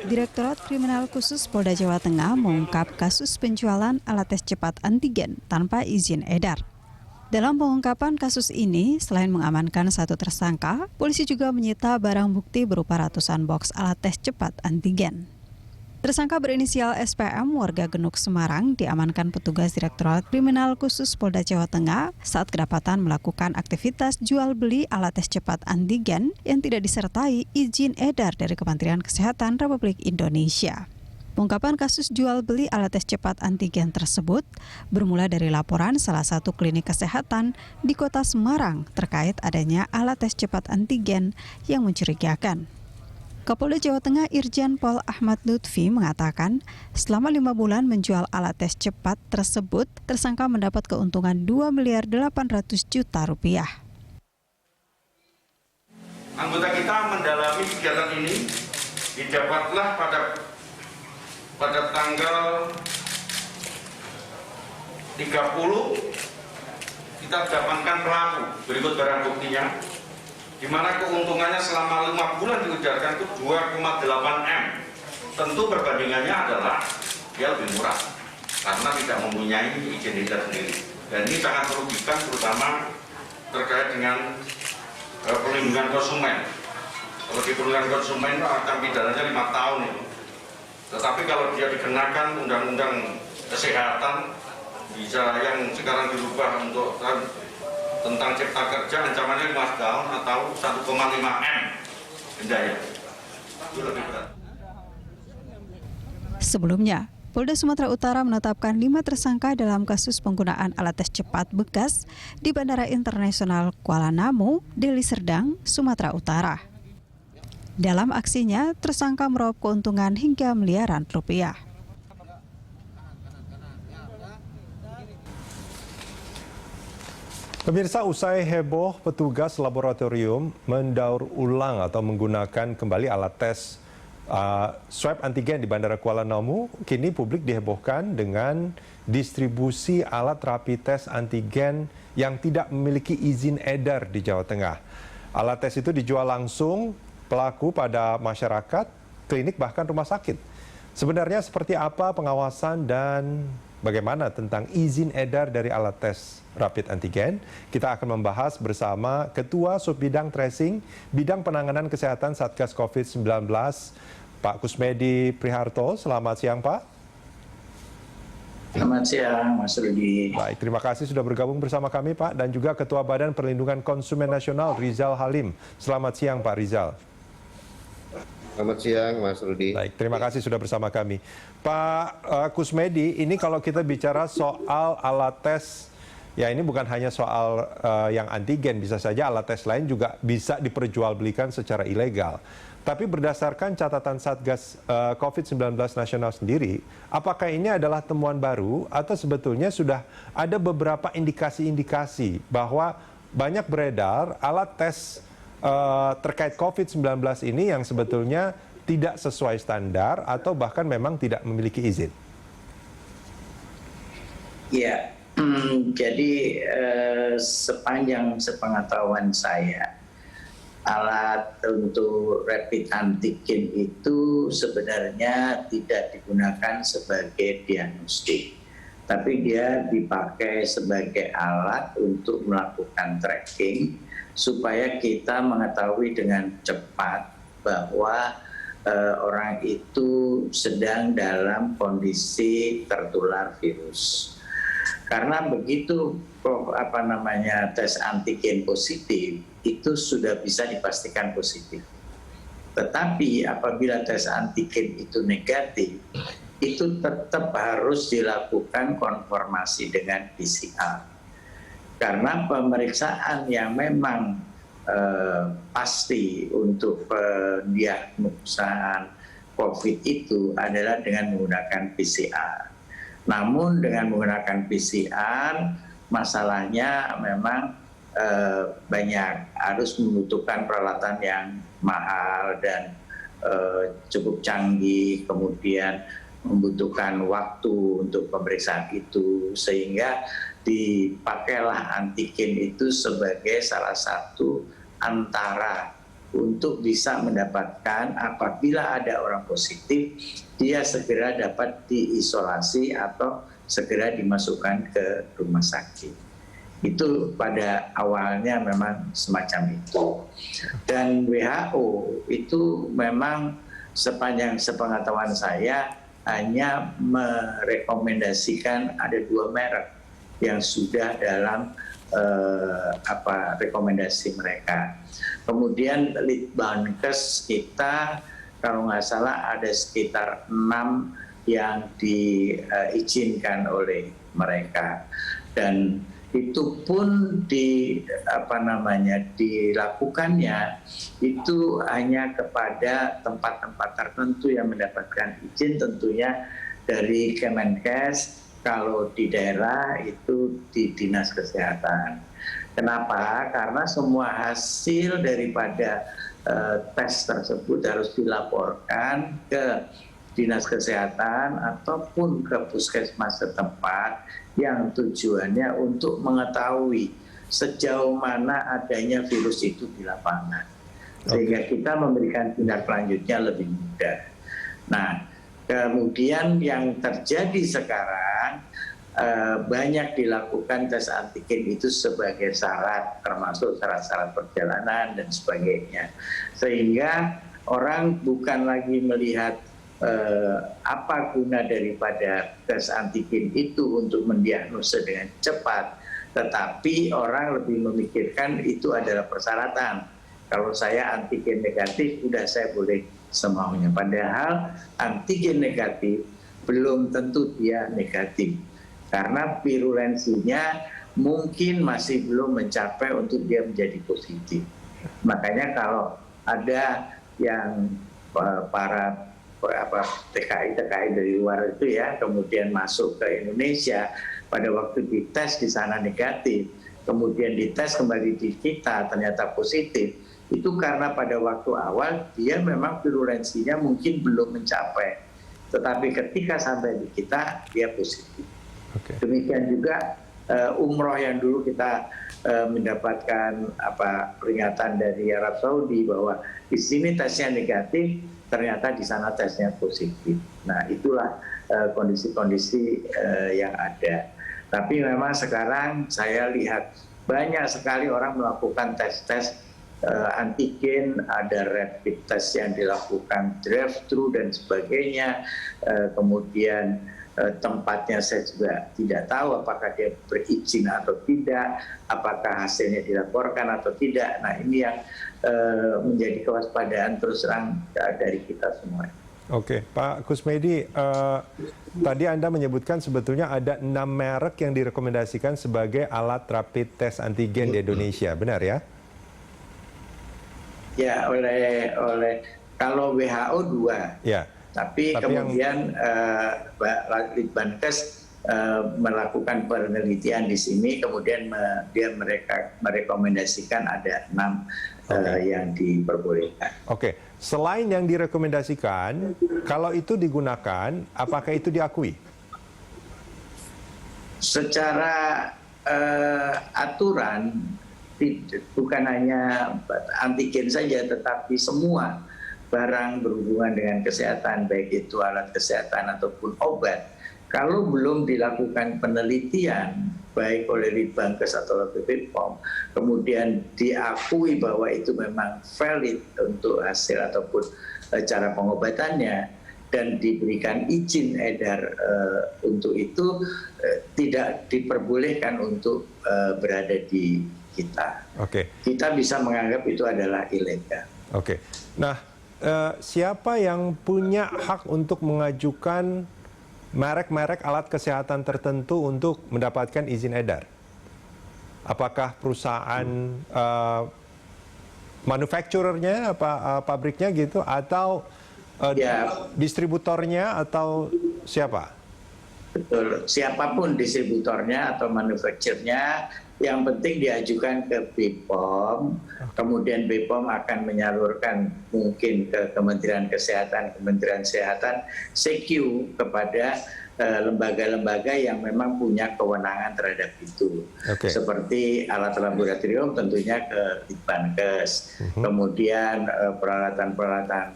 Direktorat Kriminal Khusus Polda Jawa Tengah mengungkap kasus penjualan alat tes cepat antigen tanpa izin edar. Dalam pengungkapan kasus ini, selain mengamankan satu tersangka, polisi juga menyita barang bukti berupa ratusan boks alat tes cepat antigen. Tersangka berinisial SPM warga Genuk, Semarang diamankan petugas Direktorat Kriminal Khusus Polda Jawa Tengah saat kedapatan melakukan aktivitas jual beli alat tes cepat antigen yang tidak disertai izin edar dari Kementerian Kesehatan Republik Indonesia. Pengungkapan kasus jual beli alat tes cepat antigen tersebut bermula dari laporan salah satu klinik kesehatan di Kota Semarang terkait adanya alat tes cepat antigen yang mencurigakan. Kapolda Jawa Tengah Irjen Pol Ahmad Lutfi mengatakan, selama 5 bulan menjual alat tes cepat tersebut, tersangka mendapat keuntungan 2.800 juta rupiah. Anggota kita mendalami kegiatan ini, didapatlah pada tanggal 30 kita dapatkan pelaku, berikut barang buktinya, di mana keuntungannya selama 5 bulan diujarkan itu 2,8 M. Tentu perbandingannya adalah dia lebih murah karena tidak mempunyai izin edar sendiri. Dan ini sangat merugikan, terutama terkait dengan perlindungan konsumen. Kalau di perlindungan konsumen akan pidananya 5 tahun itu. Tetapi kalau dia dikenakan undang-undang kesehatan, bisa yang sekarang dirubah untuk tentang cipta kerja, ancamannya 5 tahun atau 1,5 M dendanya. Itu lebih berat. Sebelumnya, Polda Sumatera Utara menetapkan 5 tersangka dalam kasus penggunaan alat tes cepat bekas di Bandara Internasional Kuala Namu, Deli Serdang, Sumatera Utara. Dalam aksinya, tersangka meraup keuntungan hingga miliaran rupiah. Pemirsa, usai heboh petugas laboratorium mendaur ulang atau menggunakan kembali alat tes swab antigen di Bandara Kuala Namu, kini publik dihebohkan dengan distribusi alat rapid test antigen yang tidak memiliki izin edar di Jawa Tengah. Alat tes itu dijual langsung pelaku pada masyarakat, klinik bahkan rumah sakit. Sebenarnya seperti apa pengawasan dan bagaimana tentang izin edar dari alat tes rapid antigen? Kita akan membahas bersama Ketua Subbidang Tracing Bidang Penanganan Kesehatan Satgas COVID-19, Pak Kusmedi Priharto. Selamat siang, Pak. Selamat siang, Mas Rudi. Baik, terima kasih sudah bergabung bersama kami, Pak. Dan juga Ketua Badan Perlindungan Konsumen Nasional, Rizal Halim. Selamat siang, Pak Rizal. Selamat siang, Mas Rudi. Baik, terima kasih sudah bersama kami. Pak Kusmedi, ini kalau kita bicara soal alat tes, ya ini bukan hanya soal yang antigen, bisa saja alat tes lain juga bisa diperjualbelikan secara ilegal. Tapi berdasarkan catatan Satgas COVID-19 nasional sendiri, apakah ini adalah temuan baru atau sebetulnya sudah ada beberapa indikasi-indikasi bahwa banyak beredar alat tes terkait COVID-19 ini yang sebetulnya tidak sesuai standar atau bahkan memang tidak memiliki izin? Ya, jadi sepanjang sepengetahuan saya, alat untuk rapid antigen itu sebenarnya tidak digunakan sebagai diagnostik, tapi dia dipakai sebagai alat untuk melakukan tracking supaya kita mengetahui dengan cepat bahwa orang itu sedang dalam kondisi tertular virus. Karena begitu tes antigen positif itu sudah bisa dipastikan positif. Tetapi apabila tes antigen itu negatif, itu tetap harus dilakukan konfirmasi dengan PCR. Karena pemeriksaan yang memang pasti untuk pendiagnosaan COVID itu adalah dengan menggunakan PCR. Namun dengan menggunakan PCR, masalahnya memang banyak, harus membutuhkan peralatan yang mahal dan cukup canggih, kemudian membutuhkan waktu untuk pemeriksaan itu, sehingga dipakailah antigen itu sebagai salah satu antara untuk bisa mendapatkan apabila ada orang positif, dia segera dapat diisolasi atau segera dimasukkan ke rumah sakit. Itu pada awalnya memang semacam itu. Dan WHO itu memang sepanjang sepengetahuan saya hanya merekomendasikan ada 2 merek yang sudah dalam rekomendasi mereka. Kemudian Litbangkes kita kalau nggak salah ada sekitar 6 yang diizinkan oleh mereka, dan itu pun dilakukannya itu hanya kepada tempat-tempat tertentu yang mendapatkan izin, tentunya dari Kemenkes. Kalau di daerah itu di Dinas Kesehatan. Kenapa? Karena semua hasil daripada tes tersebut harus dilaporkan ke Dinas Kesehatan ataupun ke puskesmas setempat yang tujuannya untuk mengetahui sejauh mana adanya virus itu di lapangan. Sehingga kita memberikan tindak lanjutnya lebih mudah. Nah, kemudian yang terjadi sekarang banyak dilakukan tes antigen itu sebagai syarat, termasuk syarat-syarat perjalanan dan sebagainya. Sehingga orang bukan lagi melihat apa guna daripada tes antigen itu untuk mendiagnosa dengan cepat, tetapi orang lebih memikirkan itu adalah persyaratan. Kalau saya antigen negatif, udah saya boleh semaunya. Padahal antigen negatif belum tentu dia negatif, karena virulensinya mungkin masih belum mencapai untuk dia menjadi positif. Makanya kalau ada yang para TKI dari luar itu ya, kemudian masuk ke Indonesia, pada waktu dites di sana negatif, kemudian dites kembali di kita ternyata positif, itu karena pada waktu awal dia memang virulensinya mungkin belum mencapai, tetapi ketika sampai di kita dia positif. Demikian juga umroh yang dulu kita mendapatkan peringatan dari Arab Saudi bahwa di sini tesnya negatif, ternyata di sana tesnya positif. Nah, itulah kondisi-kondisi yang ada. Tapi memang sekarang saya lihat banyak sekali orang melakukan tes-tes antigen, ada rapid test yang dilakukan drive-thru dan sebagainya. Kemudian tempatnya saya juga tidak tahu apakah dia berizin atau tidak, apakah hasilnya dilaporkan atau tidak. Nah, ini yang menjadi kewaspadaan terus terang dari kita semua. Oke, Pak Kusmedi, tadi Anda menyebutkan sebetulnya ada 6 merek yang direkomendasikan sebagai alat rapid test antigen di Indonesia, benar ya? Ya, oleh kalau WHO 2. Ya. Tapi kemudian Litbangkes melakukan penelitian di sini, kemudian dia mereka merekomendasikan ada 6 yang diperbolehkan. Oke, selain yang direkomendasikan, kalau itu digunakan, apakah itu diakui? Secara aturan, bukan hanya antigen saja, tetapi semua barang berhubungan dengan kesehatan, baik itu alat kesehatan ataupun obat, kalau belum dilakukan penelitian baik oleh Litbangkes atau oleh BPOM, kemudian diakui bahwa itu memang valid untuk hasil ataupun cara pengobatannya, dan diberikan izin edar untuk itu, tidak diperbolehkan untuk berada di kita. Kita bisa menganggap itu adalah ilegal. Nah, siapa yang punya hak untuk mengajukan merek-merek alat kesehatan tertentu untuk mendapatkan izin edar? Apakah perusahaan manufacturernya, pabriknya gitu, atau distributornya, atau siapa? Betul, siapapun distributornya atau manufacturernya, yang penting diajukan ke BPOM, kemudian BPOM akan menyalurkan mungkin ke Kementerian Kesehatan CQ kepada lembaga-lembaga yang memang punya kewenangan terhadap itu. Seperti alat laboratorium tentunya ke Litbangkes, kemudian peralatan-peralatan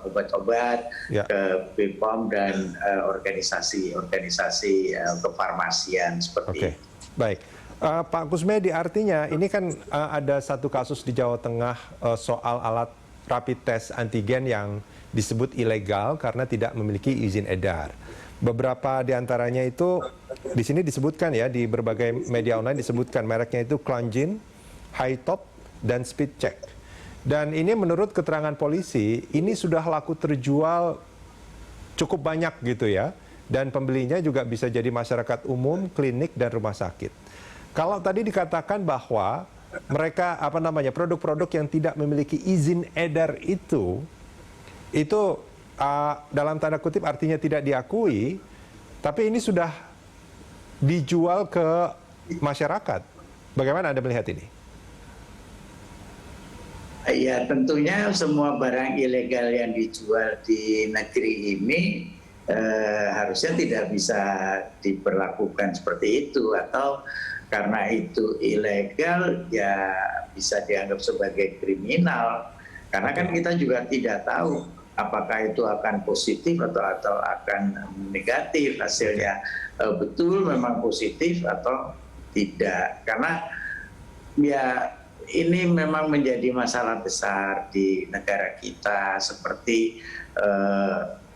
obat-obat ke BPOM dan organisasi-organisasi kefarmasian seperti itu. Baik. Pak Kusmedi, artinya ini kan ada satu kasus di Jawa Tengah soal alat rapid test antigen yang disebut ilegal karena tidak memiliki izin edar. Beberapa di antaranya itu di sini disebutkan ya, di berbagai media online disebutkan mereknya itu Klonjin, Hightop, dan Speedcheck. Dan ini menurut keterangan polisi, ini sudah laku terjual cukup banyak gitu ya. Dan pembelinya juga bisa jadi masyarakat umum, klinik, dan rumah sakit. Kalau tadi dikatakan bahwa mereka produk-produk yang tidak memiliki izin edar itu dalam tanda kutip artinya tidak diakui, tapi ini sudah dijual ke masyarakat. Bagaimana Anda melihat ini? Ya, tentunya semua barang ilegal yang dijual di negeri ini harusnya tidak bisa diperlakukan seperti itu, atau karena itu ilegal ya bisa dianggap sebagai kriminal. Karena kan kita juga tidak tahu apakah itu akan positif atau akan negatif hasilnya. Betul memang positif atau tidak. Karena ya ini memang menjadi masalah besar di negara kita, seperti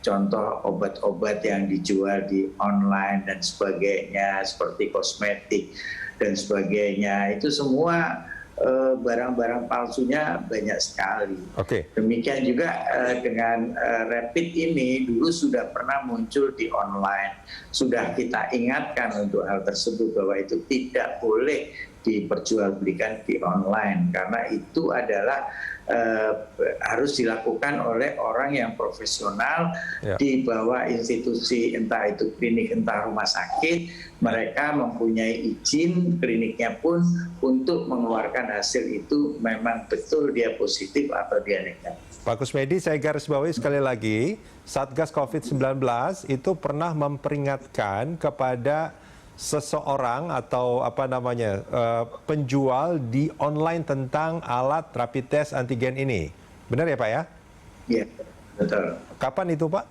contoh obat-obat yang dijual di online dan sebagainya, seperti kosmetik dan sebagainya. Itu semua barang-barang palsunya banyak sekali. Demikian juga dengan rapid ini dulu sudah pernah muncul di online. Sudah kita ingatkan untuk hal tersebut bahwa itu tidak boleh diperjualbelikan di online, karena itu adalah harus dilakukan oleh orang yang profesional di bawah institusi, entah itu klinik, entah rumah sakit. Mereka mempunyai izin kliniknya pun untuk mengeluarkan hasil itu memang betul dia positif atau dia negatif. Pak Kusmedi, saya garis bawahi sekali lagi, Satgas COVID-19 itu pernah memperingatkan kepada seseorang atau penjual di online tentang alat rapid test antigen ini. Benar ya Pak ya? Iya, betul. Kapan itu Pak?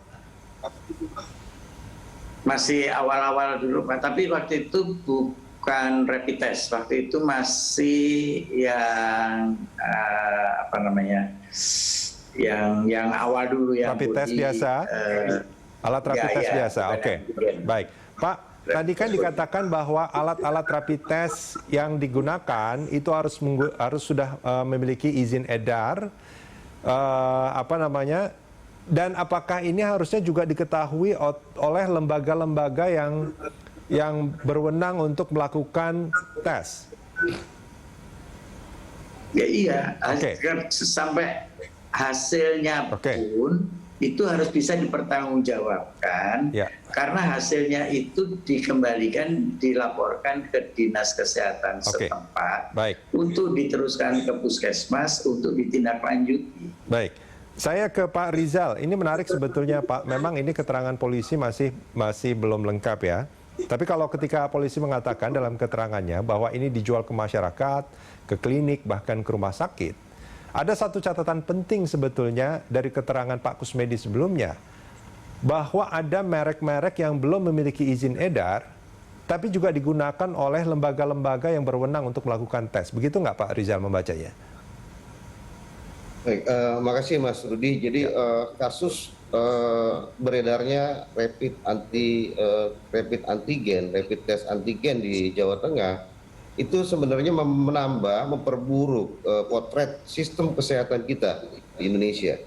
Masih awal-awal dulu Pak, tapi waktu itu bukan rapid test, waktu itu masih yang yang awal dulu, yang rapid test biasa, alat rapid test biasa. Baik Pak. Tadi kan dikatakan bahwa alat-alat rapid test yang digunakan itu harus sudah memiliki izin edar, dan apakah ini harusnya juga diketahui oleh lembaga-lembaga yang berwenang untuk melakukan tes? Ya iya, sampai hasilnya pun itu harus bisa dipertanggungjawabkan, karena hasilnya itu dikembalikan, dilaporkan ke dinas kesehatan setempat untuk diteruskan ke puskesmas untuk ditindaklanjuti. Baik, saya ke Pak Rizal. Ini menarik sebetulnya Pak. Memang ini keterangan polisi masih belum lengkap ya. Tapi kalau ketika polisi mengatakan dalam keterangannya bahwa ini dijual ke masyarakat, ke klinik, bahkan ke rumah sakit, ada satu catatan penting sebetulnya dari keterangan Pak Kusmedi sebelumnya, bahwa ada merek-merek yang belum memiliki izin edar, tapi juga digunakan oleh lembaga-lembaga yang berwenang untuk melakukan tes. Begitu nggak Pak Rizal membacanya? Baik, makasih Mas Rudi. Jadi kasus beredarnya rapid test antigen di Jawa Tengah itu sebenarnya memperburuk potret sistem kesehatan kita di Indonesia.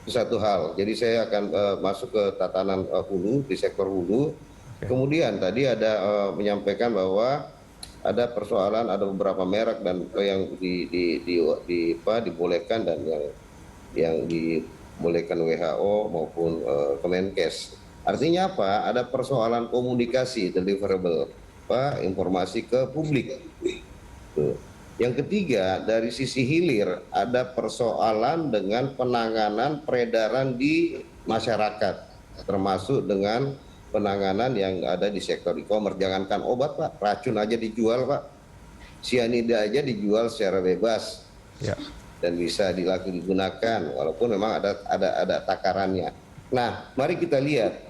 Itu satu hal. Jadi saya akan masuk ke tatanan hulu, di sektor hulu. Kemudian tadi ada menyampaikan bahwa ada persoalan, ada beberapa merek dan yang dibolehkan dan yang dibolehkan WHO maupun Kemenkes. Artinya apa? Ada persoalan komunikasi deliverable, informasi ke publik. Yang ketiga, dari sisi hilir ada persoalan dengan penanganan peredaran di masyarakat, termasuk dengan penanganan yang ada di sektor e-commerce. Jangankan obat, Pak, racun aja dijual, Pak. Sianida aja dijual secara bebas. Ya. Dan bisa digunakan walaupun memang ada takarannya. Nah, mari kita lihat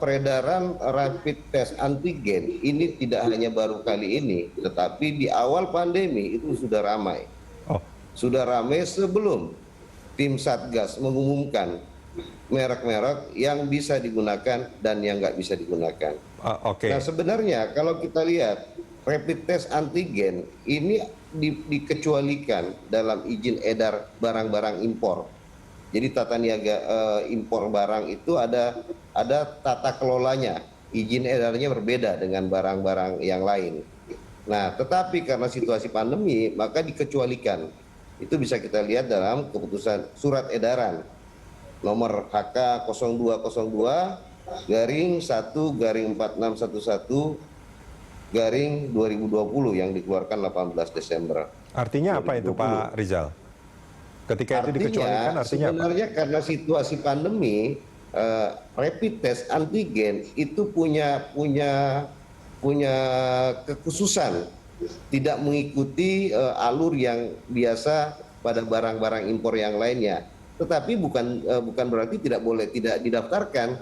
peredaran rapid test antigen ini tidak hanya baru kali ini, tetapi di awal pandemi itu sudah ramai. Oh. Sudah ramai sebelum tim Satgas mengumumkan merek-merek yang bisa digunakan dan yang nggak bisa digunakan. Oke. Nah, sebenarnya kalau kita lihat rapid test antigen ini dikecualikan dalam izin edar barang-barang impor. Jadi tata niaga impor barang itu ada tata kelolanya. Izin edarnya berbeda dengan barang-barang yang lain. Nah, tetapi karena situasi pandemi maka dikecualikan. Itu bisa kita lihat dalam keputusan surat edaran nomor HK 0202/4611/2020 yang dikeluarkan 18 Desember. Artinya apa 2020. itu Pak Rizal? Ketika itu dikecualikan artinya sebenarnya apa? karena situasi pandemi, rapid test antigen itu punya kekhususan, tidak mengikuti alur yang biasa pada barang-barang impor yang lainnya. Tetapi bukan berarti tidak didaftarkan,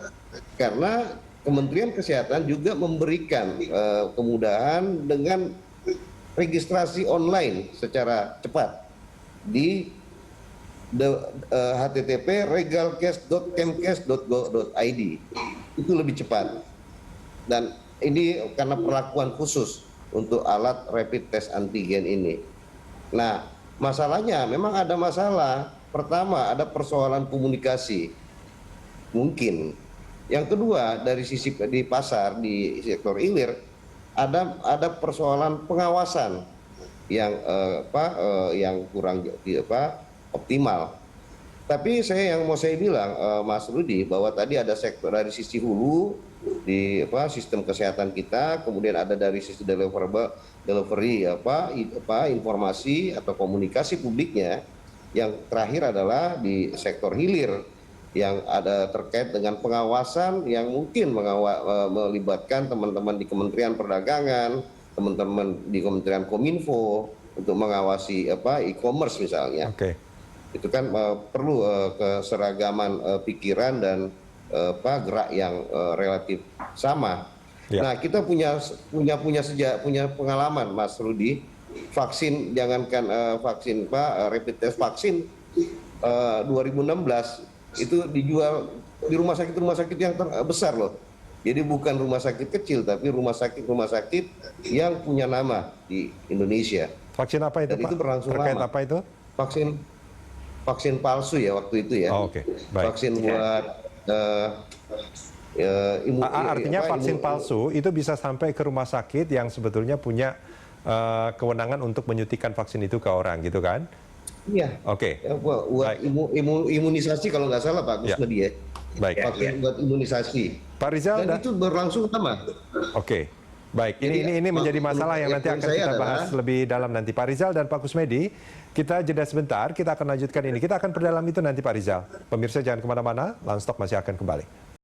karena Kementerian Kesehatan juga memberikan kemudahan dengan registrasi online secara cepat di http://regalkes.kemkes.go.id. Itu lebih cepat. Dan ini karena perlakuan khusus untuk alat rapid test antigen ini. Nah, masalahnya memang ada masalah. Pertama, ada persoalan komunikasi. Mungkin. Yang kedua, dari sisi di pasar, di sektor hilir, ada persoalan pengawasan yang kurang optimal. Tapi yang mau saya bilang, Mas Rudi, bahwa tadi ada sektor dari sisi hulu di sistem kesehatan kita, kemudian ada dari sisi delivery informasi atau komunikasi publiknya. Yang terakhir adalah di sektor hilir yang ada terkait dengan pengawasan yang mungkin melibatkan teman-teman di Kementerian Perdagangan, teman-teman di Kementerian Kominfo untuk mengawasi e-commerce misalnya. Oke. Itu kan perlu keseragaman pikiran dan gerak yang relatif sama. Ya. Nah, kita punya pengalaman, Mas Rudi, vaksin, jangankan vaksin rapid test vaksin 2016 itu dijual di rumah sakit yang besar loh. Jadi bukan rumah sakit kecil, tapi rumah sakit yang punya nama di Indonesia. Vaksin apa itu, Dan Pak? itu berlangsung Terkait lama. apa itu? Vaksin palsu ya waktu itu ya. Oh, oke. Baik. Vaksin buat Artinya vaksin palsu itu bisa sampai ke rumah sakit yang sebetulnya punya kewenangan untuk menyuntikkan vaksin itu ke orang, gitu kan? Iya. Oke. Buat imunisasi kalau nggak salah Pak Kusmedi ya. Baik. Vaksin buat imunisasi. Pak Rizal, Dan itu berlangsung lama. Oke. Baik, ini menjadi masalah yang nanti akan kita bahas lebih dalam nanti. Pak Rizal dan Pak Kusmedi, kita jeda sebentar, kita akan lanjutkan ini. Kita akan perdalam itu nanti Pak Rizal. Pemirsa jangan kemana-mana, Landstalk masih akan kembali.